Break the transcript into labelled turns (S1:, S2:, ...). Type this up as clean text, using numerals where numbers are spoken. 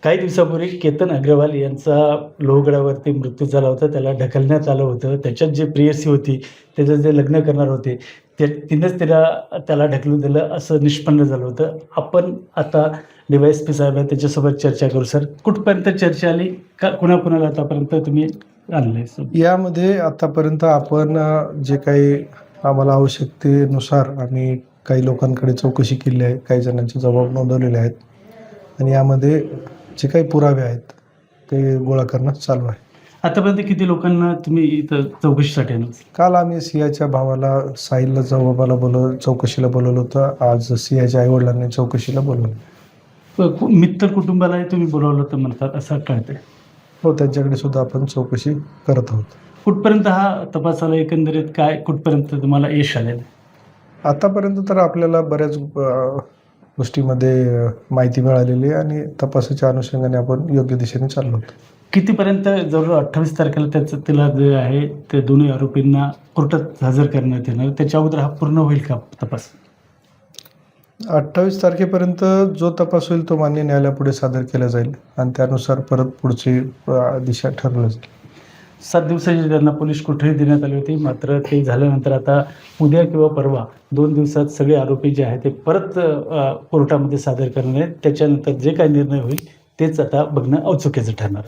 S1: काही दिवसापूर्वी केतन अग्रवाल यांचा लोहगडावरती मृत्यू झाला होता. त्याला ढकलण्यात आलं होतं. त्याच्यात जी प्रेयसी होती, त्याचं जे लग्न करणार होते, तिनंच त्याला ढकलून दिलं असं निष्पन्न झालं होतं. आपण आता डी-वाय-एस-पी साहेब आहेत, त्याच्यासोबत चर्चा करू. सर, कुठपर्यंत चर्चा आली? का कुणाकुणाला आतापर्यंत तुम्ही आणलंय?
S2: यामध्ये आतापर्यंत आपण जे काही आम्हाला आवश्यकतेनुसार आम्ही काही लोकांकडे चौकशी केली आहे, काही जणांचे जबाब नोंदवलेले आहेत आणि यामध्ये जे काही पुरावे आहेत ते गोळा करणं चालू आहे.
S1: आतापर्यंत किती लोकांना तुम्ही इथं चौकशीसाठी आणलं?
S2: काल आम्ही सियाच्या भावाला साहिलला जबाबाला चौकशीला बोलवलं होतं. आज सियाच्या आईवडिलांनी चौकशीला बोलवलं.
S1: मित्र कुटुंबालाही तुम्ही बोलावलं तर म्हणतात असं कळतंय.
S2: हो, त्यांच्याकडे सुद्धा आपण चौकशी करत आहोत.
S1: कुठपर्यंत हा तपास आला? एकंदरीत काय कुठपर्यंत तुम्हाला यश आलेलं?
S2: आतापर्यंत तर आपल्याला बऱ्याच गोष्टीमध्ये माहिती मिळालेली आहे आणि तपासाच्या अनुषंगाने आपण योग्य दिशेने चाललो होतो.
S1: कितीपर्यंत जवळ 28 तारखेला तिला जे आहे ते दोन्ही आरोपींना कोर्टात हजर करण्यात येणार, त्याच्या अगोदर हा पूर्ण होईल का तपास?
S2: 28 तारखेपर्यंत जो तपास होईल तो मान्य न्यायालयापुढे सादर केला जाईल आणि त्यानुसार परत पुढची दिशा ठरवली जाईल.
S1: 7 दिवसाची त्यांना पोलीस कोठडी देण्यात आली होती. मात्र ते झाल्यानंतर आता उद्या किंवा परवा 2 दिवसात सगळे आरोपी जे आहेत ते परत कोर्टामध्ये सादर करणार आहेत. त्याच्यानंतर जे काही निर्णय होईल तेच आता बघणं औत्सुक्याचं ठरणार.